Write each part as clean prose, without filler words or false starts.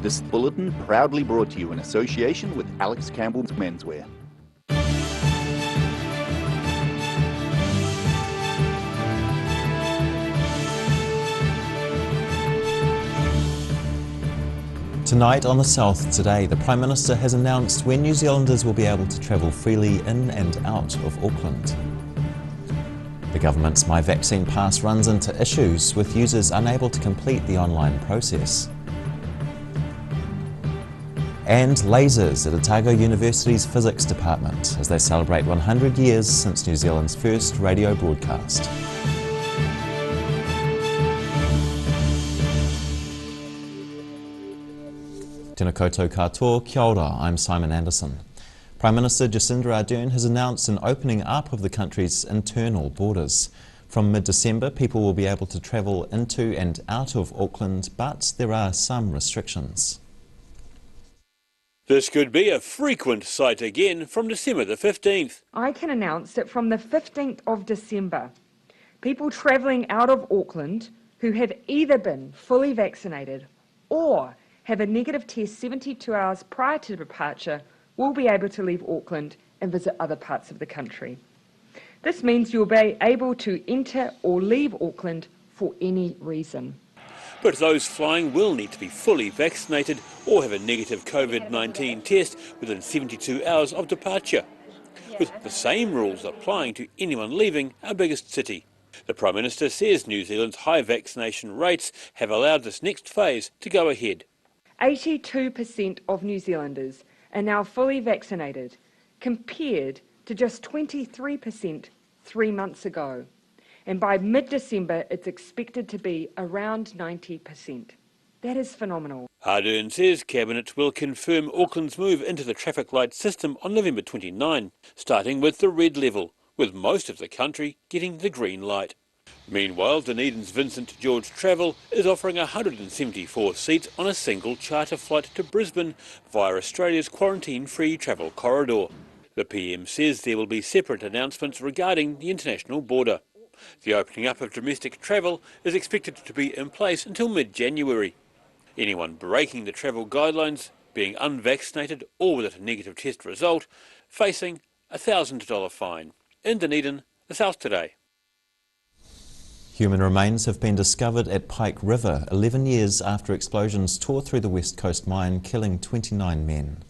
This bulletin proudly brought to you in association with Alex Campbell's Menswear. Tonight on The South Today, the Prime Minister has announced when New Zealanders will be able to travel freely in and out of Auckland. The government's My Vaccine Pass runs into issues with users unable to complete the online process. And lasers at Otago University's Physics Department as they celebrate 100 years since New Zealand's first radio broadcast. Tēnā koutou katoa, kia ora, I'm Simon Anderson. Prime Minister Jacinda Ardern has announced an opening up of the country's internal borders. From mid-December, people will be able to travel into and out of Auckland, but there are some restrictions. This could be a frequent sight again from December the 15th. I can announce that from the 15th of December, people travelling out of Auckland who have either been fully vaccinated or have a negative test 72 hours prior to departure will be able to leave Auckland and visit other parts of the country. This means you'll be able to enter or leave Auckland for any reason. But those flying will need to be fully vaccinated or have a negative COVID-19 test within 72 hours of departure, with the same rules applying to anyone leaving our biggest city. The Prime Minister says New Zealand's high vaccination rates have allowed this next phase to go ahead. 82% of New Zealanders are now fully vaccinated, compared to just 23% 3 months ago. And by mid-December, it's expected to be around 90%. That is phenomenal. Ardern says Cabinet will confirm Auckland's move into the traffic light system on November 29, starting with the red level, with most of the country getting the green light. Meanwhile, Dunedin's Vincent George Travel is offering 174 seats on a single charter flight to Brisbane via Australia's quarantine-free travel corridor. The PM says there will be separate announcements regarding the international border. The opening up of domestic travel is expected to be in place until mid-January. Anyone breaking the travel guidelines, being unvaccinated or with a negative test result, facing a $1,000 fine. In Dunedin, The South Today. Human remains have been discovered at Pike River 11 years after explosions tore through the West Coast mine, killing 29 men.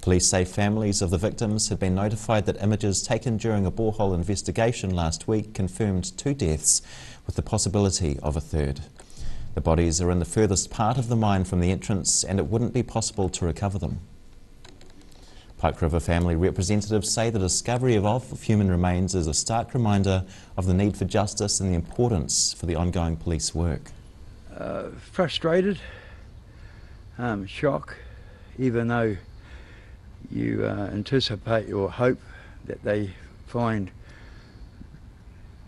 Police say families of the victims had been notified that images taken during a borehole investigation last week confirmed 2 deaths, with the possibility of a third. The bodies are in the furthest part of the mine from the entrance and it wouldn't be possible to recover them. Pike River family representatives say the discovery of human remains is a stark reminder of the need for justice and the importance for the ongoing police work. Frustrated, shock, even though you anticipate or hope that they find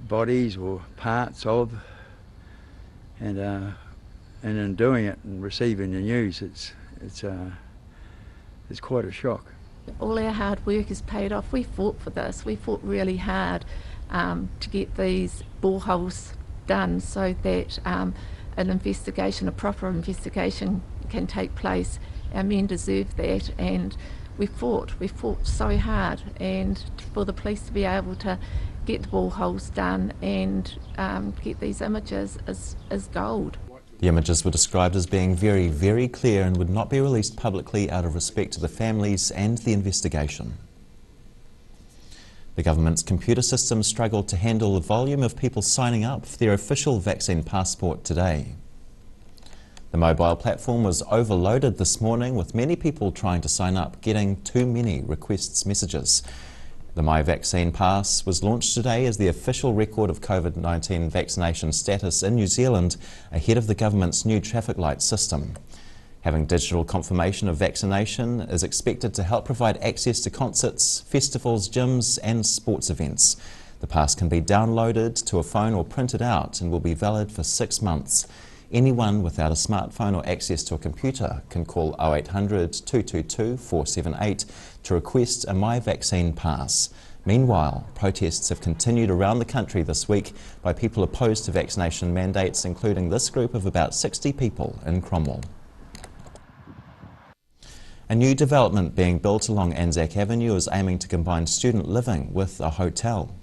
bodies or parts of, and in doing it and receiving the news, it's quite a shock. All our hard work is paid off. We fought for this. We fought really hard to get these boreholes done so that an investigation, a proper investigation, can take place. Our men deserve that, and we fought so hard, and for the police to be able to get the boreholes done and get these images is gold. The images were described as being very, very clear and would not be released publicly out of respect to the families and the investigation. The government's computer systems struggled to handle the volume of people signing up for their official vaccine passport today. The mobile platform was overloaded this morning, with many people trying to sign up getting too many requests messages. The My Vaccine Pass was launched today as the official record of COVID-19 vaccination status in New Zealand ahead of the government's new traffic light system. Having digital confirmation of vaccination is expected to help provide access to concerts, festivals, gyms and sports events. The pass can be downloaded to a phone or printed out and will be valid for 6 months. Anyone without a smartphone or access to a computer can call 0800 222 478 to request a My Vaccine Pass. Meanwhile, protests have continued around the country this week by people opposed to vaccination mandates, including this group of about 60 people in Cromwell. A new development being built along Anzac Avenue is aiming to combine student living with a hotel.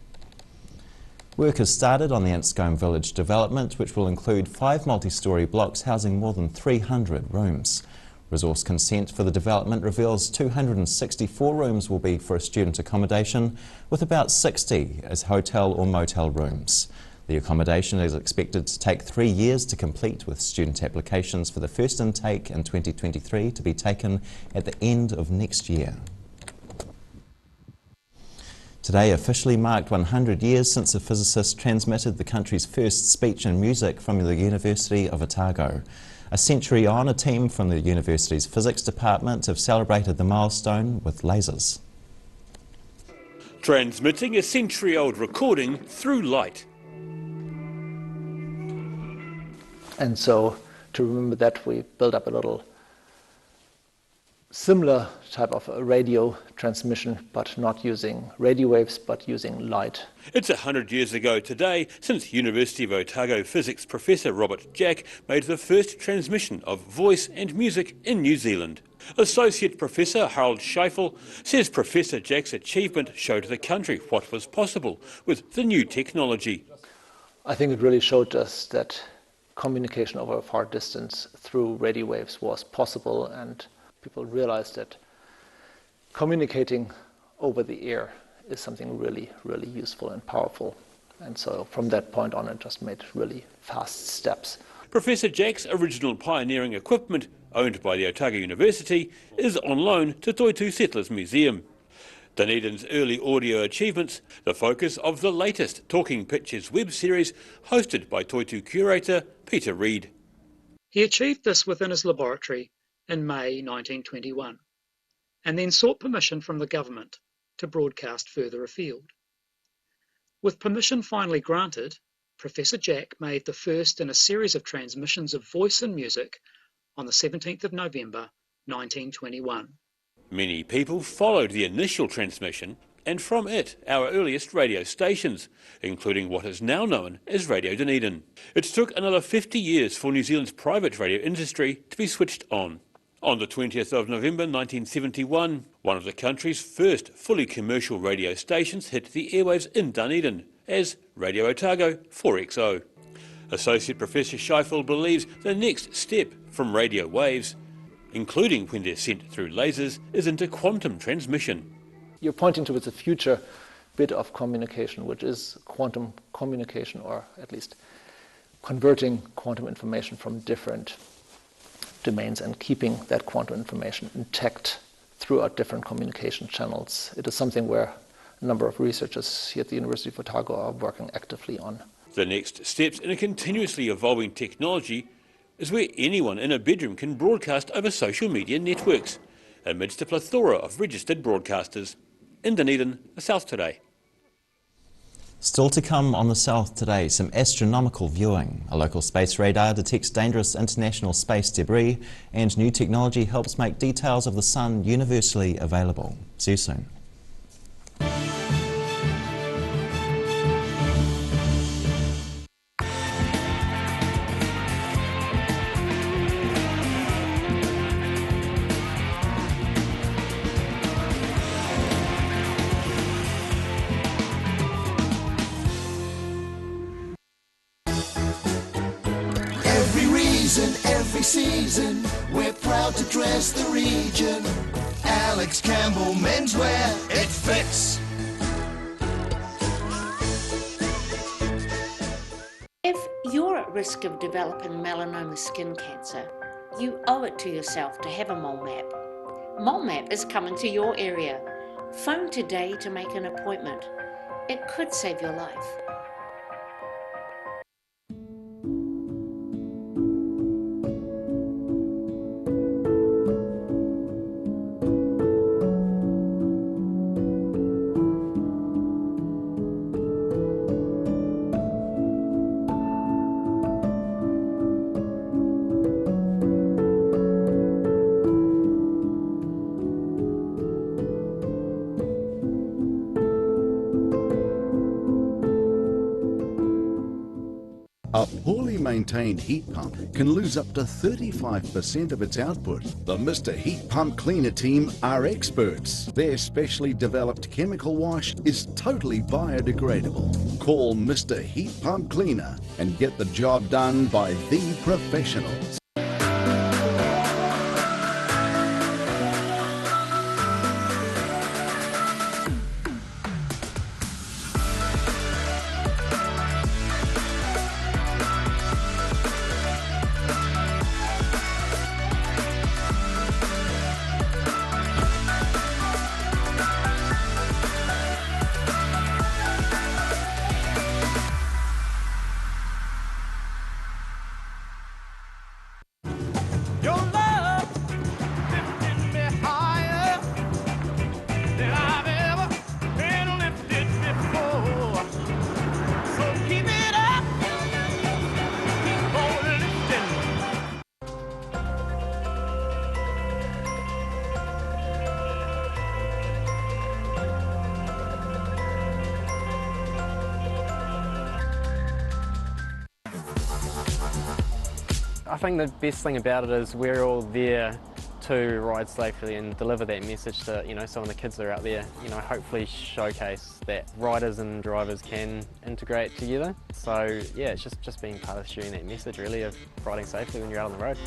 Work has started on the Anscombe Village development, which will include 5 multi-storey blocks housing more than 300 rooms. Resource consent for the development reveals 264 rooms will be for student accommodation, with about 60 as hotel or motel rooms. The accommodation is expected to take 3 years to complete, with student applications for the first intake in 2023 to be taken at the end of next year. Today officially marked 100 years since a physicist transmitted the country's first speech and music from the University of Otago. A century on, a team from the university's physics department have celebrated the milestone with lasers. Transmitting a century-old recording through light. And so to remember that, we built up a little similar type of a radio transmission, but not using radio waves, but using light. It's 100 years ago today since University of Otago physics professor Robert Jack made the first transmission of voice and music in New Zealand. Associate Professor Harold Scheifel says Professor Jack's achievement showed the country what was possible with the new technology. I think it really showed us that communication over a far distance through radio waves was possible, and people realized that communicating over the air is something really, really useful and powerful. And so from that point on, it just made really fast steps. Professor Jack's original pioneering equipment, owned by the Otago University, is on loan to Toitu Settlers Museum. Dunedin's early audio achievements, the focus of the latest Talking Pictures web series hosted by Toitu curator Peter Reid. He achieved this within his laboratory in May 1921, and then sought permission from the government to broadcast further afield. With permission finally granted, Professor Jack made the first in a series of transmissions of voice and music on the 17th of November 1921. Many people followed the initial transmission, and from it our earliest radio stations, including what is now known as Radio Dunedin. It took another 50 years for New Zealand's private radio industry to be switched on. On the 20th of November 1971, one of the country's first fully commercial radio stations hit the airwaves in Dunedin as Radio Otago 4XO. Associate Professor Scheifel believes the next step from radio waves, including when they're sent through lasers, is into quantum transmission. You're pointing towards a future bit of communication, which is quantum communication, or at least converting quantum information from different domains and keeping that quantum information intact throughout different communication channels. It is something where a number of researchers here at the University of Otago are working actively on. The next steps in a continuously evolving technology is where anyone in a bedroom can broadcast over social media networks, amidst a plethora of registered broadcasters. In Dunedin, the South Today. Still to come on the South Today, some astronomical viewing. A local space radar detects dangerous international space debris, and new technology helps make details of the Sun universally available. See you soon. Every season, we're proud to dress the region. Alex Campbell Menswear, it fits. If you're at risk of developing melanoma skin cancer, you owe it to yourself to have a mole map. Mole map is coming to your area. Phone today to make an appointment. It could save your life. A poorly maintained heat pump can lose up to 35% of its output. The Mr. Heat Pump Cleaner team are experts. Their specially developed chemical wash is totally biodegradable. Call Mr. Heat Pump Cleaner and get the job done by the professionals. I think the best thing about it is we're all there to ride safely and deliver that message to, some of the kids that are out there, hopefully showcase that riders and drivers can integrate together. So yeah, it's just being part of sharing that message really of riding safely when you're out on the road.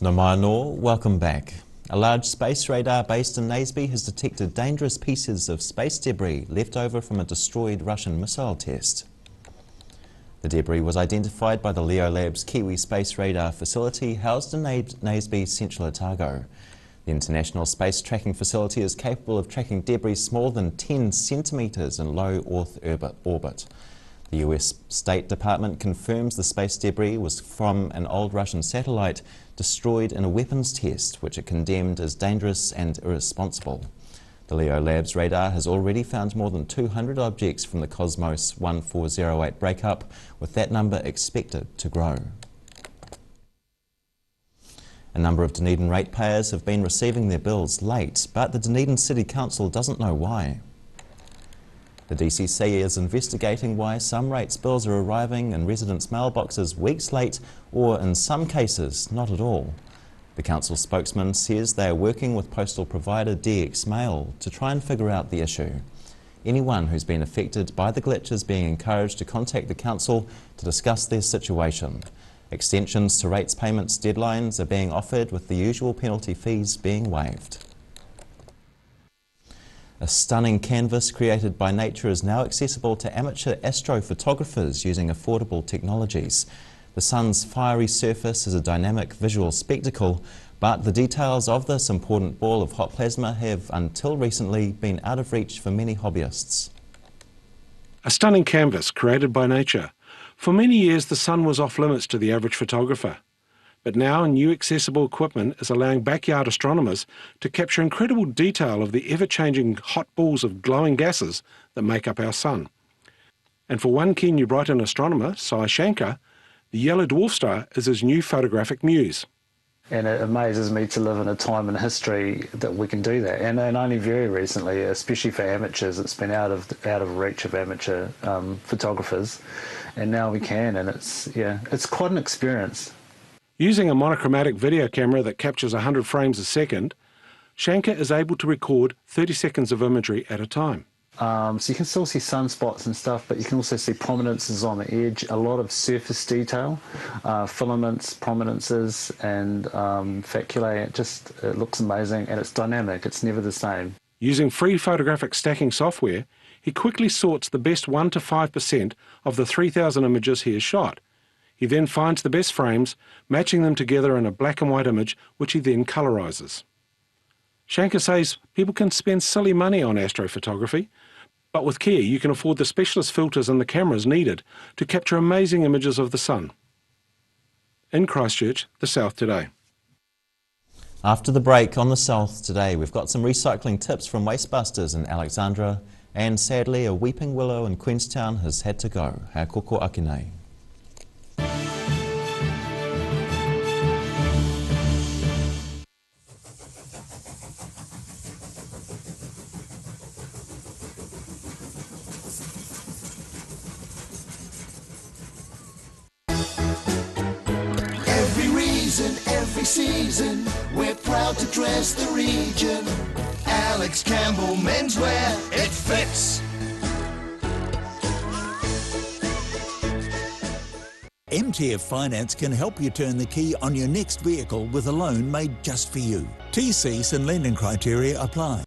No mai no, welcome back. A large space radar based in Naseby has detected dangerous pieces of space debris left over from a destroyed Russian missile test. The debris was identified by the Leo Labs Kiwi Space Radar facility housed in Naseby's central Otago. The International Space Tracking Facility is capable of tracking debris smaller than 10 centimetres in low Earth orbit. The US State Department confirms the space debris was from an old Russian satellite destroyed in a weapons test, which it condemned as dangerous and irresponsible. The Leo Labs radar has already found more than 200 objects from the Cosmos 1408 breakup, with that number expected to grow. A number of Dunedin ratepayers have been receiving their bills late, but the Dunedin City Council doesn't know why. The DCC is investigating why some rates bills are arriving in residents' mailboxes weeks late, or in some cases, not at all. The council spokesman says they are working with postal provider DX Mail to try and figure out the issue. Anyone who's been affected by the glitch is being encouraged to contact the council to discuss their situation. Extensions to rates payments deadlines are being offered, with the usual penalty fees being waived. A stunning canvas created by nature is now accessible to amateur astrophotographers using affordable technologies. The sun's fiery surface is a dynamic visual spectacle, but the details of this important ball of hot plasma have, until recently, been out of reach for many hobbyists. A stunning canvas created by nature. For many years, the sun was off limits to the average photographer. But now new accessible equipment is allowing backyard astronomers to capture incredible detail of the ever-changing hot balls of glowing gases that make up our sun. And for one keen New Brighton astronomer, Sai Shankar, the yellow dwarf star is his new photographic muse. And it amazes me to live in a time in history that we can do that. And only very recently, especially for amateurs, it's been out of reach of amateur photographers. And now we can, and it's quite an experience. Using a monochromatic video camera that captures 100 frames a second, Shankar is able to record 30 seconds of imagery at a time. So you can still see sunspots and stuff, but you can also see prominences on the edge, a lot of surface detail, filaments, prominences, and faculae. It looks amazing, and it's dynamic. It's never the same. Using free photographic stacking software, he quickly sorts the best 1 to 5% of the 3,000 images he has shot. He then finds the best frames, matching them together in a black and white image, which he then colorises. Shankar says people can spend silly money on astrophotography, but with care you can afford the specialist filters and the cameras needed to capture amazing images of the sun. In Christchurch, the South Today. After the break on the South today, we've got some recycling tips from Wastebusters in Alexandra, and sadly a weeping willow in Queenstown has had to go. Hea koko ake nei. Every season, we're proud to dress the region. Alex Campbell Menswear, it fits. MTF Finance can help you turn the key on your next vehicle with a loan made just for you. TCs and lending criteria apply.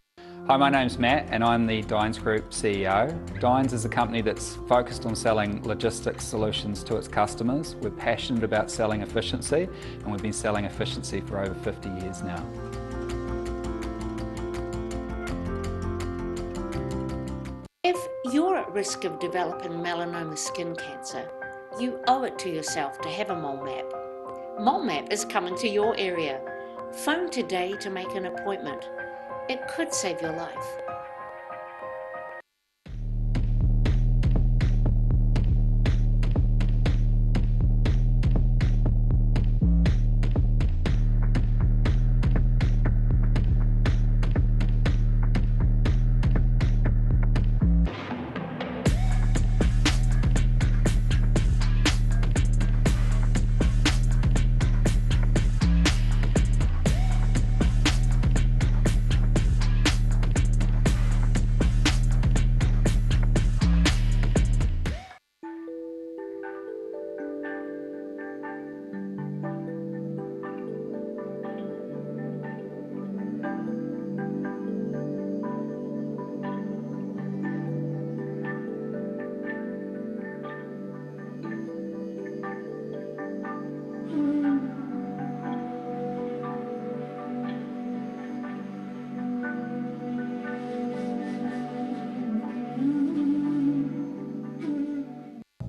Hi, my name's Matt and I'm the Dines Group CEO. Dines is a company that's focused on selling logistics solutions to its customers. We're passionate about selling efficiency and we've been selling efficiency for over 50 years now. If you're at risk of developing melanoma skin cancer, you owe it to yourself to have a mole map. Mole map is coming to your area. Phone today to make an appointment. It could save your life.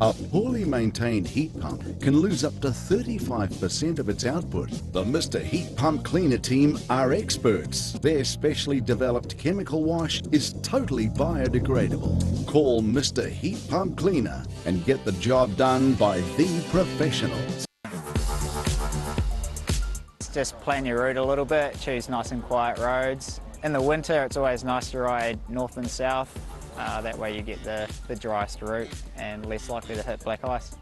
A poorly maintained heat pump can lose up to 35% of its output. The Mr. Heat Pump Cleaner team are experts. Their specially developed chemical wash is totally biodegradable. Call Mr. Heat Pump Cleaner and get the job done by the professionals. Just plan your route a little bit, choose nice and quiet roads. In the winter it's always nice to ride north and south. That way you get the driest route and less likely to hit black ice.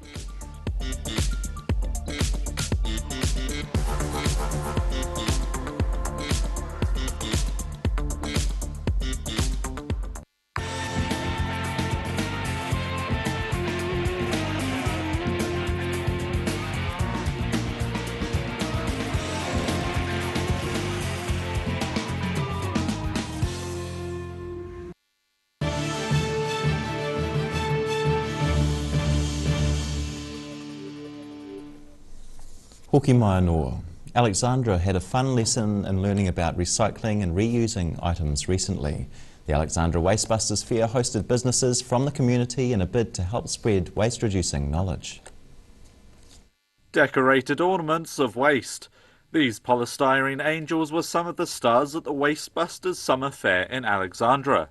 Hoki mai anō. Alexandra had a fun lesson in learning about recycling and reusing items recently. The Alexandra Wastebusters Fair hosted businesses from the community in a bid to help spread waste-reducing knowledge. Decorated ornaments of waste. These polystyrene angels were some of the stars at the Wastebusters Summer Fair in Alexandra.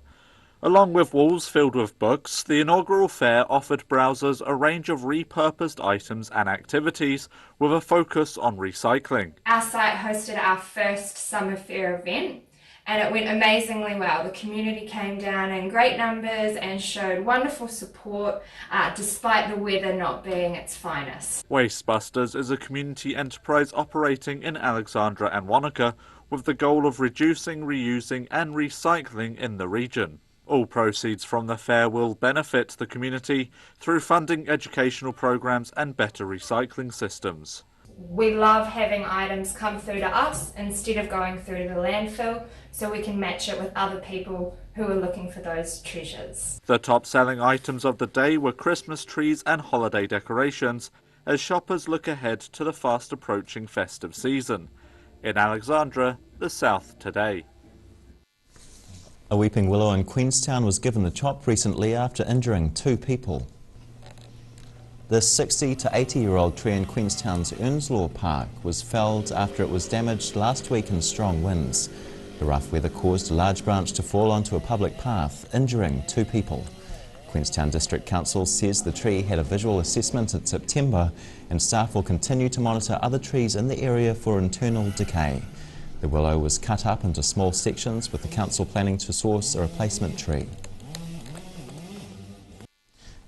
Along with walls filled with books, the inaugural fair offered browsers a range of repurposed items and activities with a focus on recycling. Our site hosted our first summer fair event and it went amazingly well. The community came down in great numbers and showed wonderful support despite the weather not being its finest. Wastebusters is a community enterprise operating in Alexandra and Wanaka with the goal of reducing, reusing and recycling in the region. All proceeds from the fair will benefit the community through funding educational programs and better recycling systems. We love having items come through to us instead of going through to the landfill so we can match it with other people who are looking for those treasures. The top selling items of the day were Christmas trees and holiday decorations as shoppers look ahead to the fast approaching festive season. In Alexandra, the South today. A weeping willow in Queenstown was given the chop recently after injuring 2 people. The 60 to 80-year-old tree in Queenstown's Untitled Park was felled after it was damaged last week in strong winds. The rough weather caused a large branch to fall onto a public path, injuring 2 people. Queenstown District Council says the tree had a visual assessment in September and staff will continue to monitor other trees in the area for internal decay. The willow was cut up into small sections with the council planning to source a replacement tree.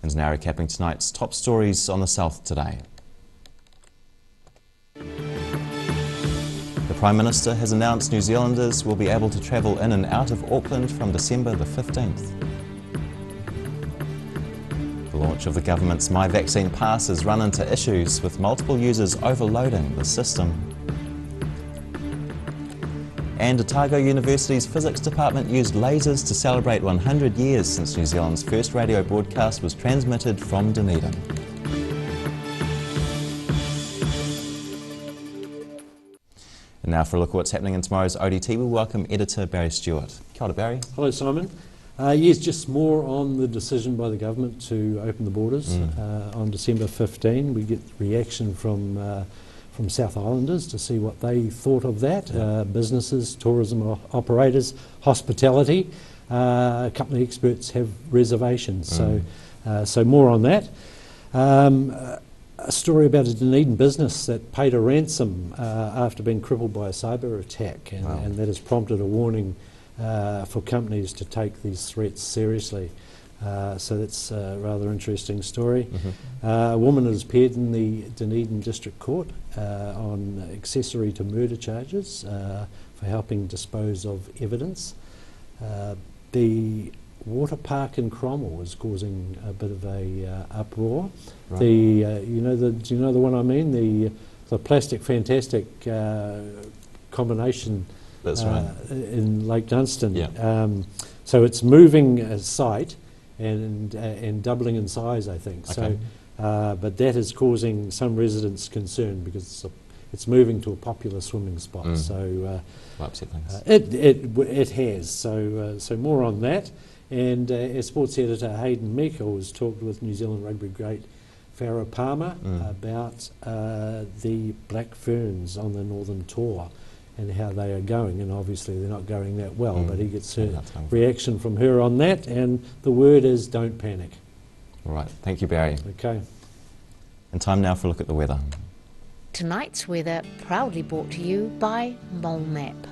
And now recapping tonight's top stories on the South today. The Prime Minister has announced New Zealanders will be able to travel in and out of Auckland from December the 15th. The launch of the government's My Vaccine Pass has run into issues with multiple users overloading the system. And Otago University's physics department used lasers to celebrate 100 years since New Zealand's first radio broadcast was transmitted from Dunedin. And now for a look at what's happening in tomorrow's ODT, we welcome editor Barry Stewart. Kia ora, Barry. Hello, Simon. Yes, just more on the decision by the government to open the borders on December 15. We get reaction from South Islanders to see what they thought of that. Businesses, tourism operators, hospitality. A couple of experts have reservations, so more on that. A story about a Dunedin business that paid a ransom after being crippled by a cyber attack, and that has prompted a warning for companies to take these threats seriously. So that's a rather interesting story. A woman has appeared in the Dunedin District Court on accessory to murder charges for helping dispose of evidence. The water park in Cromwell is causing a bit of a uproar. Right. Do you know the one I mean? The Plastic Fantastic combination. That's right. In Lake Dunstan. Yeah. So it's moving a site and doubling in size, I think. Okay. So, but that is causing some residents concern because it's moving to a popular swimming spot. So upset things. It has. So more on that. And as sports editor Hayden Meikle has talked with New Zealand rugby great Farah Palmer about the Black Ferns on the Northern Tour and how they are going, and obviously they're not going that well, but he gets a reaction from her on that, and the word is don't panic. All right, thank you, Barry. Okay. And time now for a look at the weather. Tonight's weather proudly brought to you by Mole Map.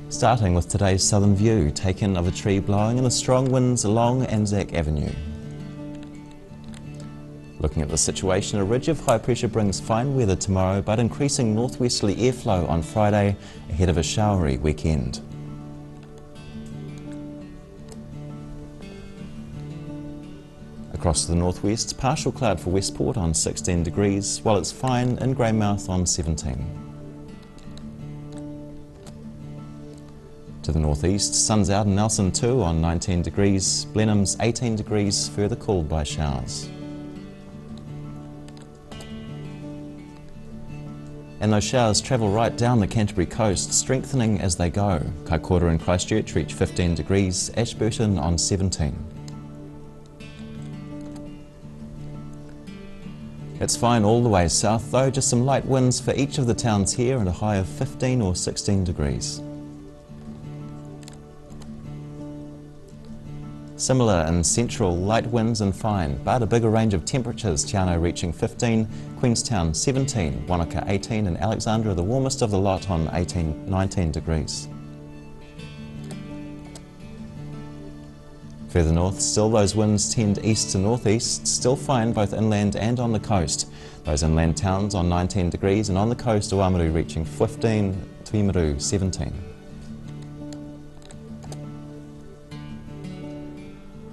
Starting with today's southern view, taken of a tree blowing in the strong winds along Anzac Avenue. Looking at the situation, a ridge of high pressure brings fine weather tomorrow, but increasing northwesterly airflow on Friday ahead of a showery weekend. Across the northwest, partial cloud for Westport on 16 degrees, while it's fine in Greymouth on 17. To the northeast, sun's out in Nelson too on 19 degrees, Blenheim's 18 degrees, further cooled by showers. And those showers travel right down the Canterbury coast, strengthening as they go. Kaikoura and Christchurch reach 15 degrees, Ashburton on 17. It's fine all the way south though, just some light winds for each of the towns here and a high of 15 or 16 degrees. Similar in central, light winds and fine, but a bigger range of temperatures, Te Anau reaching 15, Queenstown 17, Wanaka 18 and Alexandra the warmest of the lot on 19 degrees. Further north, still those winds tend east to northeast, still fine both inland and on the coast. Those inland towns on 19 degrees and on the coast, Oamaru reaching 15, Tuimaru 17.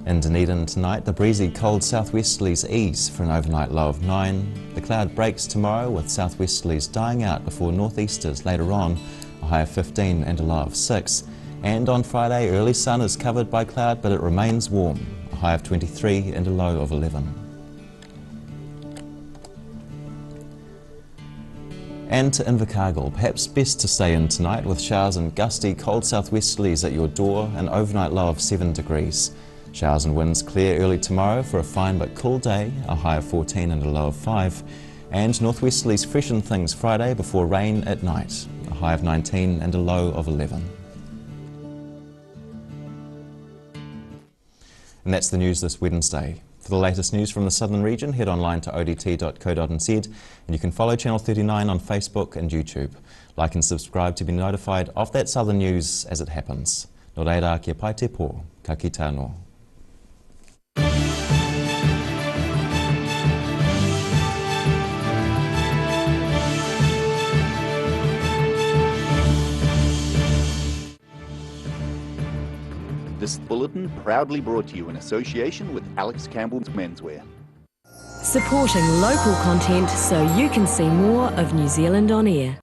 In Dunedin tonight, the breezy cold southwesterlies ease for an overnight low of 9. The cloud breaks tomorrow with southwesterlies dying out before northeasters later on, a high of 15 and a low of 6. And on Friday, early sun is covered by cloud, but it remains warm, a high of 23 and a low of 11. And to Invercargill, perhaps best to stay in tonight with showers and gusty cold southwesterlies at your door, an overnight low of 7 degrees. Showers and winds clear early tomorrow for a fine but cool day, a high of 14 and a low of 5. And northwesterlies freshen things Friday before rain at night, a high of 19 and a low of 11. And that's the news this Wednesday. For the latest news from the southern region, head online to odt.co.nz, and you can follow Channel 39 on Facebook and YouTube. Like and subscribe to be notified of that southern news as it happens. Nō reira, kia pai te pō, ka kite anō. This bulletin proudly brought to you in association with Alex Campbell's Menswear. Supporting local content so you can see more of New Zealand on air.